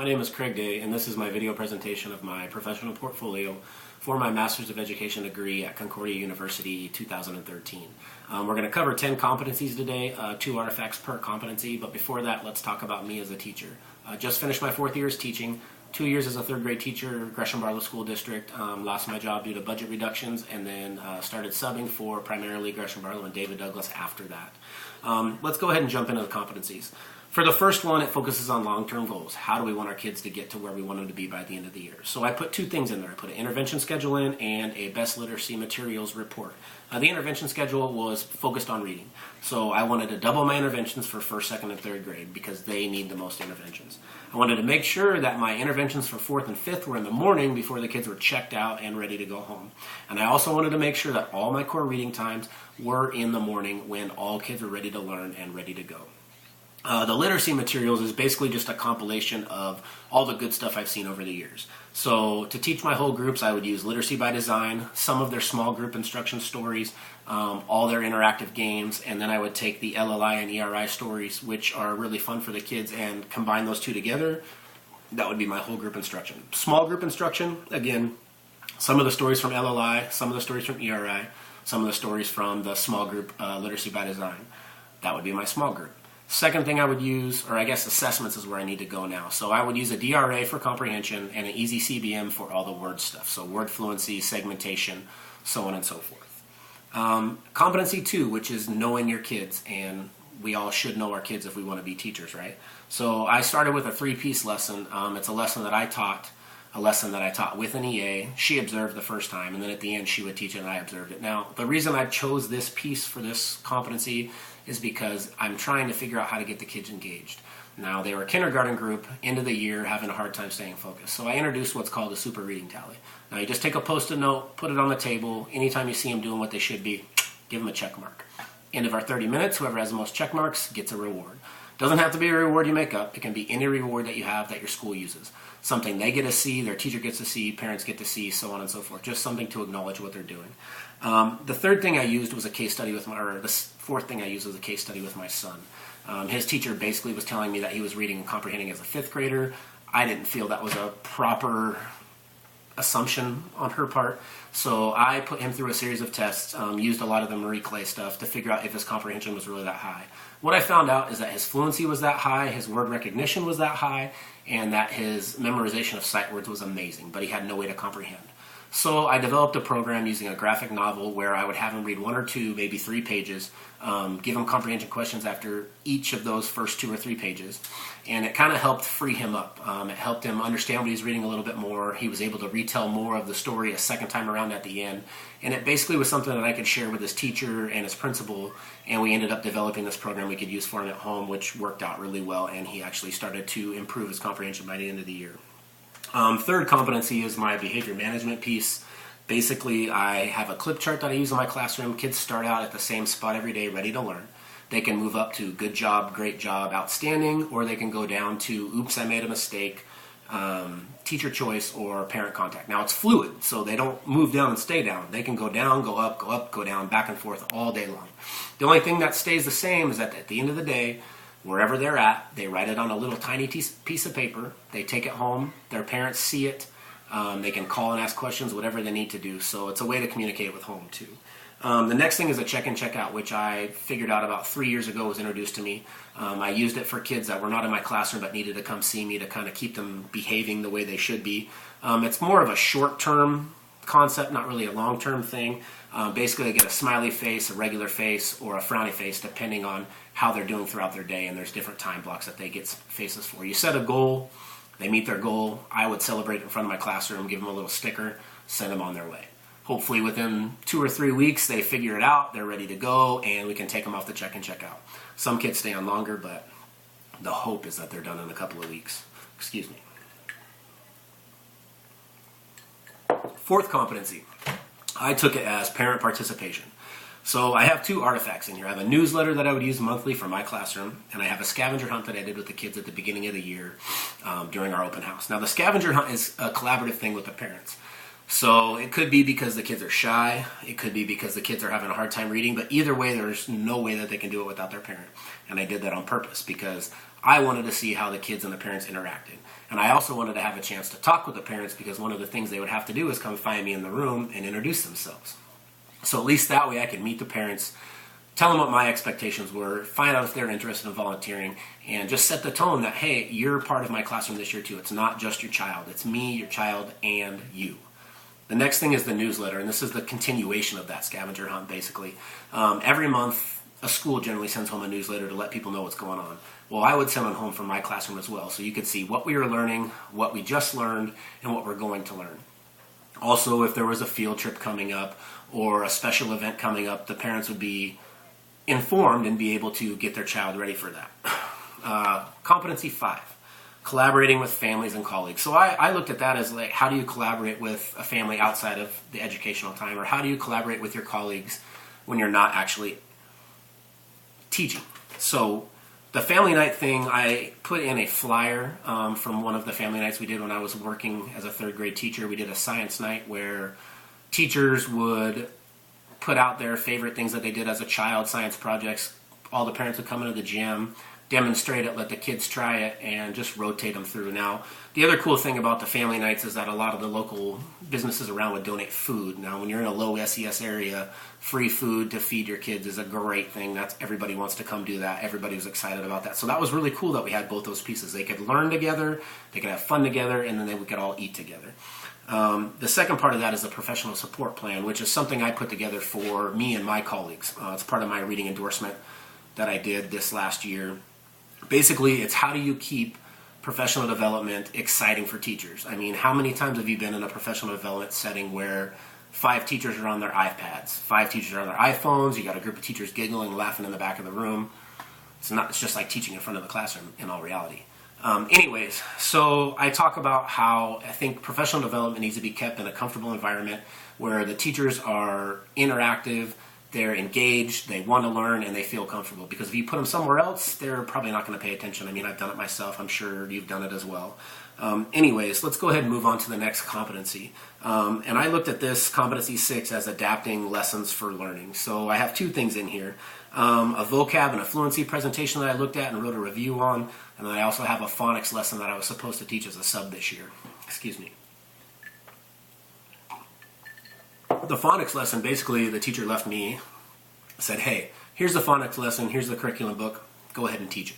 My name is Craig Day, and this is my video presentation of my professional portfolio for my Master's of Education degree at Concordia University 2013. We're going to cover 10 competencies today, 2 artifacts per competency, but before that, let's talk about me as a teacher. Just finished my 4th year as teaching, 2 years as a 3rd grade teacher, Gresham Barlow School District, lost my job due to budget reductions, and then started subbing for primarily Gresham Barlow and David Douglas after that. Let's go ahead and jump into the competencies. For the first one, it focuses on long-term goals. How do we want our kids to get to where we want them to be by the end of the year? So I put 2 things in there. I put an intervention schedule in and a best literacy materials report. The intervention schedule was focused on reading. So I wanted to double my interventions for 1st, 2nd, and 3rd grade because they need the most interventions. I wanted to make sure that my interventions for 4th and 5th were in the morning before the kids were checked out and ready to go home. And I also wanted to make sure that all my core reading times were in the morning when all kids were ready to learn and ready to go. The literacy materials is basically just a compilation of all the good stuff I've seen over the years. So to teach my whole groups, I would use Literacy by Design, some of their small group instruction stories, all their interactive games, and then I would take the LLI and ERI stories, which are really fun for the kids, and combine those 2 together. That would be my whole group instruction. Small group instruction, again, some of the stories from LLI, some of the stories from ERI, some of the stories from the small group Literacy by Design. That would be my small group. Second thing I would use, or I guess assessments is where I need to go now. So I would use a DRA for comprehension and an easy CBM for all the word stuff. So word fluency, segmentation, so on and so forth. Competency 2, which is knowing your kids, and we all should know our kids if we want to be teachers, right? So I started with a 3-piece lesson. It's a lesson that I taught with an EA. She observed the first time, and then at the end she would teach it and I observed it. Now, the reason I chose this piece for this competency is because I'm trying to figure out how to get the kids engaged. Now, they were a kindergarten group, end of the year, having a hard time staying focused. So I introduced what's called a super reading tally. Now, you just take a Post-it note, put it on the table. Anytime you see them doing what they should be, give them a check mark. End of our 30 minutes, whoever has the most check marks gets a reward. Doesn't have to be a reward you make up. It can be any reward that you have that your school uses. Something they get to see, their teacher gets to see, parents get to see, so on and so forth. Just something to acknowledge what they're doing. The 3rd thing I used was a case study with the 4th thing I used was a case study with my son. His teacher basically was telling me that he was reading and comprehending as a 5th grader. I didn't feel that was a proper assumption on her part. So I put him through a series of tests, used a lot of the Marie Clay stuff to figure out if his comprehension was really that high. What I found out is that his fluency was that high, his word recognition was that high, and that his memorization of sight words was amazing, but he had no way to comprehend. So I developed a program using a graphic novel where I would have him read 1 or 2, maybe 3 pages, give him comprehension questions after each of those first 2 or 3 pages, and it kind of helped free him up. It helped him understand what he's reading a little bit more. He was able to retell more of the story a second time around at the end, and it basically was something that I could share with his teacher and his principal, and we ended up developing this program we could use for him at home, which worked out really well, and he actually started to improve his comprehension by the end of the year. 3rd competency is my behavior management piece. Basically, I have a clip chart that I use in my classroom. Kids start out at the same spot every day, ready to learn. They can move up to good job, great job, outstanding, or they can go down to oops, I made a mistake, teacher choice, or parent contact. Now, it's fluid, so they don't move down and stay down. They can go down, go up, go down, back and forth all day long. The only thing that stays the same is that at the end of the day, wherever they're at, they write it on a little tiny piece of paper. They take it home. Their parents see it. They can call and ask questions, whatever they need to do. So it's a way to communicate with home, too. The next thing is a check-in, check-out, which I figured out about 3 years ago was introduced to me. I used it for kids that were not in my classroom but needed to come see me to kind of keep them behaving the way they should be. It's more of a short-term concept, not really a long-term thing. Basically, they get a smiley face, a regular face, or a frowny face, depending on how they're doing throughout their day, and there's different time blocks that they get faces for. You set a goal, they meet their goal. I would celebrate in front of my classroom, give them a little sticker, send them on their way. Hopefully within 2 or 3 weeks, they figure it out, they're ready to go, and we can take them off the check-in, check-out. Some kids stay on longer, but the hope is that they're done in a couple of weeks. Excuse me. 4th competency. I took it as parent participation. So I have 2 artifacts in here. I have a newsletter that I would use monthly for my classroom, and I have a scavenger hunt that I did with the kids at the beginning of the year during our open house. Now, the scavenger hunt is a collaborative thing with the parents. So it could be because the kids are shy, it could be because the kids are having a hard time reading, but either way, there's no way that they can do it without their parent. And I did that on purpose because I wanted to see how the kids and the parents interacted. And I also wanted to have a chance to talk with the parents, because one of the things they would have to do is come find me in the room and introduce themselves. So at least that way I could meet the parents, tell them what my expectations were, find out if they're interested in volunteering, and just set the tone that, hey, you're part of my classroom this year too. It's not just your child. It's me, your child, and you. The next thing is the newsletter, and this is the continuation of that scavenger hunt, basically. Every month, a school generally sends home a newsletter to let people know what's going on. Well, I would send one home from my classroom as well, so you could see what we were learning, what we just learned, and what we're going to learn. Also, if there was a field trip coming up or a special event coming up, the parents would be informed and be able to get their child ready for that. Competency 5, collaborating with families and colleagues. So I looked at that as like, how do you collaborate with a family outside of the educational time, or how do you collaborate with your colleagues when you're not actually teaching? So the family night thing, I put in a flyer from one of the family nights we did when I was working as a third grade teacher. We did a science night where teachers would put out their favorite things that they did as a child, science projects. All the parents would come into the gym, demonstrate it, let the kids try it, and just rotate them through. Now, the other cool thing about the family nights is that a lot of the local businesses around would donate food. Now, when you're in a low SES area, free food to feed your kids is a great thing. Everybody wants to come do that. Everybody was excited about that. So that was really cool that we had both those pieces. They could learn together, they could have fun together, and then we could all eat together. The second part of that is the professional support plan, which is something I put together for me and my colleagues. It's part of my reading endorsement that I did this last year. Basically, it's how do you keep professional development exciting for teachers? I mean, how many times have you been in a professional development setting where 5 teachers are on their iPads, 5 teachers are on their iPhones, you got a group of teachers giggling, laughing in the back of the room? It's just like teaching in front of the classroom in all reality. Anyways, so I talk about how I think professional development needs to be kept in a comfortable environment where the teachers are interactive, they're engaged, they want to learn, and they feel comfortable. Because if you put them somewhere else, they're probably not going to pay attention. I mean, I've done it myself. I'm sure you've done it as well. Anyways, let's go ahead and move on to the next competency. And I looked at this competency 6 as adapting lessons for learning. So I have 2 things in here. A vocab and a fluency presentation that I looked at and wrote a review on. And then I also have a phonics lesson that I was supposed to teach as a sub this year. Excuse me. The phonics lesson, basically the teacher left me, said, hey, here's the phonics lesson, here's the curriculum book, go ahead and teach it.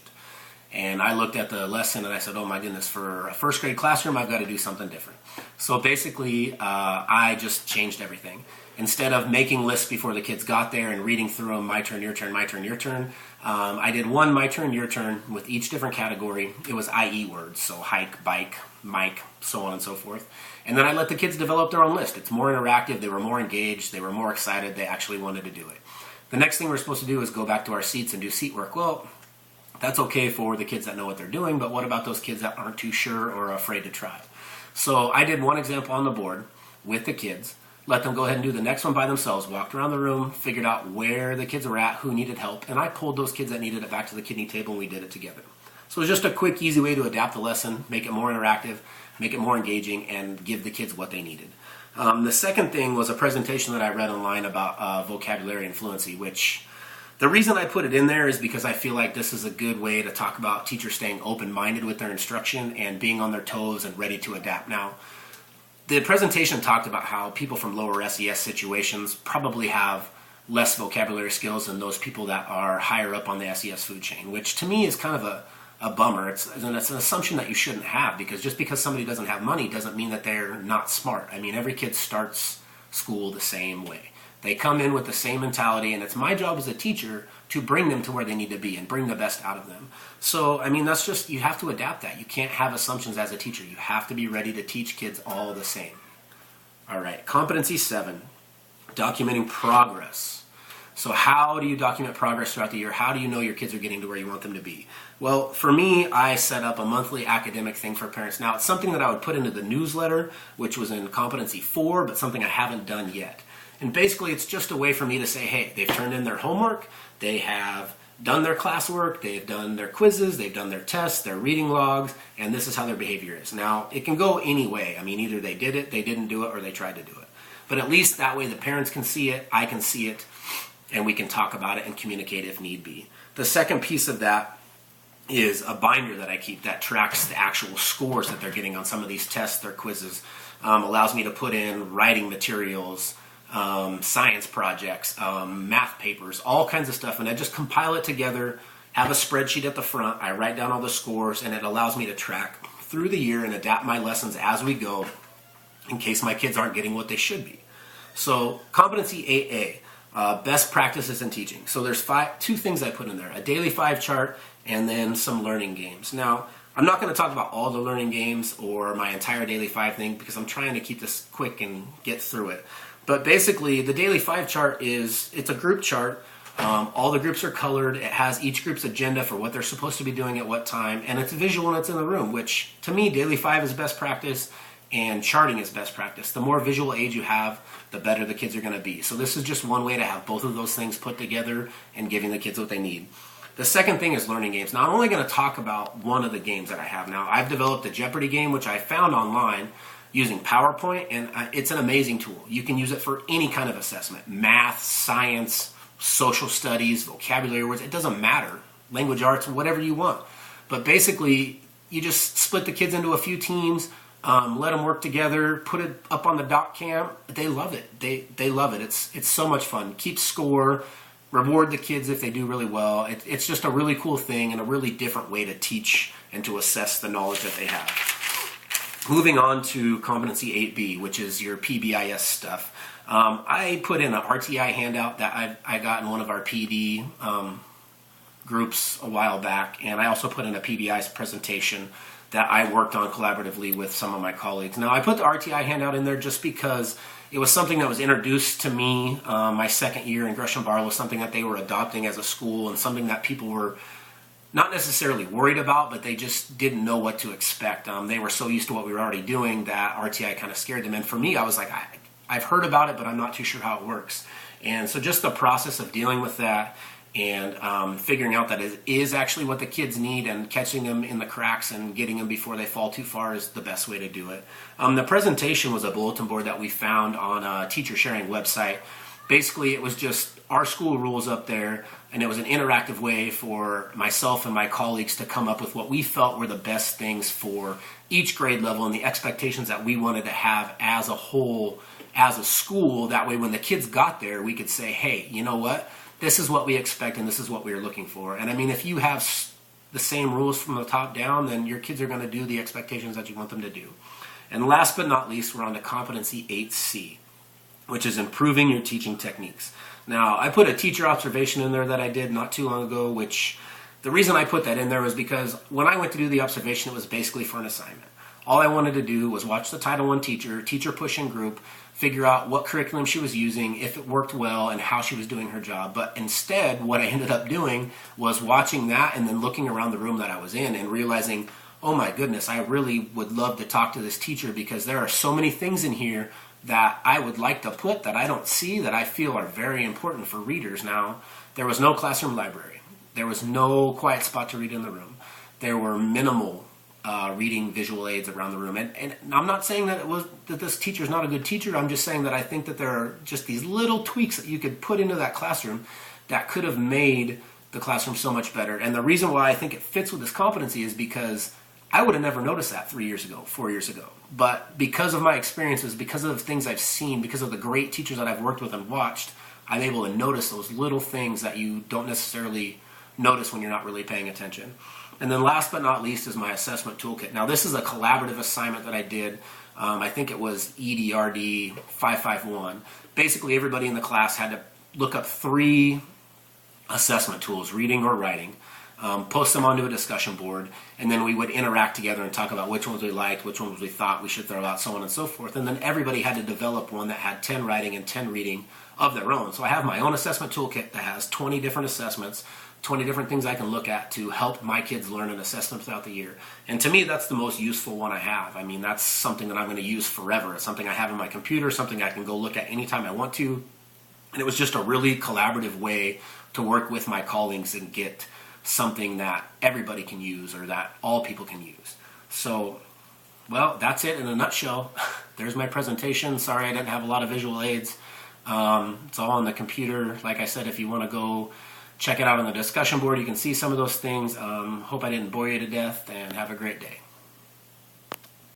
And I looked at the lesson and I said, oh my goodness, for a first grade classroom, I've got to do something different. So basically, I just changed everything. Instead of making lists before the kids got there and reading through them, my turn, your turn, my turn, your turn, I did one my turn, your turn with each different category. It was IE words, so hike, bike, mic, so on and so forth. And then I let the kids develop their own list. It's more interactive, they were more engaged, they were more excited, they actually wanted to do it. The next thing we're supposed to do is go back to our seats and do seat work. Well, that's okay for the kids that know what they're doing, but what about those kids that aren't too sure or are afraid to try? So I did one example on the board with the kids, let them go ahead and do the next one by themselves, walked around the room, figured out where the kids were at, who needed help, and I pulled those kids that needed it back to the kidney table and we did it together. So it was just a quick, easy way to adapt the lesson, make it more interactive, make it more engaging, and give the kids what they needed. The second thing was a presentation that I read online about vocabulary and fluency, which the reason I put it in there is because I feel like this is a good way to talk about teachers staying open-minded with their instruction and being on their toes and ready to adapt. Now, the presentation talked about how people from lower SES situations probably have less vocabulary skills than those people that are higher up on the SES food chain, which to me is kind of a bummer. It's an assumption that you shouldn't have, because just because somebody doesn't have money doesn't mean that they're not smart. I mean, every kid starts school the same way. They come in with the same mentality, and it's my job as a teacher to bring them to where they need to be and bring the best out of them. So, I mean, that's just, you have to adapt that. You can't have assumptions as a teacher. You have to be ready to teach kids all the same. All right, competency 7, documenting progress. So how do you document progress throughout the year? How do you know your kids are getting to where you want them to be? Well, for me, I set up a monthly academic thing for parents. Now, it's something that I would put into the newsletter, which was in competency 4, but something I haven't done yet. And basically, it's just a way for me to say, hey, they've turned in their homework, they have done their classwork, they've done their quizzes, they've done their tests, their reading logs, and this is how their behavior is. Now, it can go any way. I mean, either they did it, they didn't do it, or they tried to do it. But at least that way the parents can see it, I can see it, and we can talk about it and communicate if need be. The second piece of that is a binder that I keep that tracks the actual scores that they're getting on some of these tests, their quizzes. Allows me to put in writing materials, science projects, math papers, all kinds of stuff, and I just compile it together, have a spreadsheet at the front, I write down all the scores, and it allows me to track through the year and adapt my lessons as we go in case my kids aren't getting what they should be. So competency 8A, best practices in teaching. So there's two things I put in there, a daily 5 chart and then some learning games. Now, I'm not going to talk about all the learning games or my entire daily 5 thing because I'm trying to keep this quick and get through it. But basically, the daily 5 chart it's a group chart. All the groups are colored. It has each group's agenda for what they're supposed to be doing at what time, and it's visual and it's in the room, which to me, daily 5 is best practice and charting is best practice. The more visual aids you have, the better the kids are going to be. So this is just one way to have both of those things put together and giving the kids what they need. The second thing is learning games. Now, I'm only going to talk about one of the games that I have now. I've developed a Jeopardy game, which I found online using PowerPoint, and it's an amazing tool. You can use it for any kind of assessment, math, science, social studies, vocabulary words, it doesn't matter, language arts, whatever you want. But basically, you just split the kids into a few teams, let them work together, put it up on the doc cam. They love it. They love it. It's so much fun. Keep score, reward the kids if they do really well. It's just a really cool thing and a really different way to teach and to assess the knowledge that they have. Moving on to competency 8B, which is your PBIS stuff. I put in an RTI handout that I got in one of our PD groups a while back, and I also put in a PBIS presentation that I worked on collaboratively with some of my colleagues. Now, I put the RTI handout in there just because it was something that was introduced to me my second year in Gresham Barlow, something that they were adopting as a school and something that people were not necessarily worried about, but they just didn't know what to expect. They were so used to what we were already doing that RTI kind of scared them. And for me, I was like, I've heard about it, but I'm not too sure how it works. And so just the process of dealing with that and figuring out that it is actually what the kids need and catching them in the cracks and getting them before they fall too far is the best way to do it. The presentation was a bulletin board that we found on a teacher sharing website. Basically, it was just our school rules up there, and it was an interactive way for myself and my colleagues to come up with what we felt were the best things for each grade level and the expectations that we wanted to have as a whole, as a school. That way, when the kids got there, we could say, hey, you know what? This is what we expect and this is what we are looking for. And I mean, if you have the same rules from the top down, then your kids are going to do the expectations that you want them to do. And last but not least, we're on to competency 8C, which is improving your teaching techniques. Now, I put a teacher observation in there that I did not too long ago, which the reason I put that in there was because when I went to do the observation, it was basically for an assignment. All I wanted to do was watch the Title I teacher push in group, figure out what curriculum she was using, if it worked well, and how she was doing her job. But instead, what I ended up doing was watching that and then looking around the room that I was in and realizing, oh my goodness, I really would love to talk to this teacher because there are so many things in here that I would like to put that I don't see that I feel are very important for readers. Now, there was no classroom library. There was no quiet spot to read in the room. There were minimal reading visual aids around the room. And I'm not saying that this teacher is not a good teacher. I'm just saying that I think that there are just these little tweaks that you could put into that classroom that could have made the classroom so much better. And the reason why I think it fits with this competency is because I would have never noticed that 3 years ago, 4 years ago. But because of my experiences, because of the things I've seen, because of the great teachers that I've worked with and watched, I'm able to notice those little things that you don't necessarily notice when you're not really paying attention. And then last but not least is my assessment toolkit. Now, this is a collaborative assignment that I did. I think it was EDRD 551. Basically, everybody in the class had to look up 3 assessment tools, reading or writing, post them onto a discussion board, and then we would interact together and talk about which ones we liked, which ones we thought we should throw out, so on and so forth. And then everybody had to develop one that had 10 writing and 10 reading of their own. So I have my own assessment toolkit that has 20 different assessments, 20 different things I can look at to help my kids learn and assess them throughout the year. And to me, that's the most useful one I have. I mean, that's something that I'm going to use forever. It's something I have in my computer, something I can go look at anytime I want to. And it was just a really collaborative way to work with my colleagues and get something that everybody can use or that all people can use. So, well, that's it in a nutshell. There's my presentation. Sorry I didn't have a lot of visual aids. It's all on the computer. Like I said, if you want to go check it out on the discussion board. You can see some of those things. Hope I didn't bore you to death, and have a great day.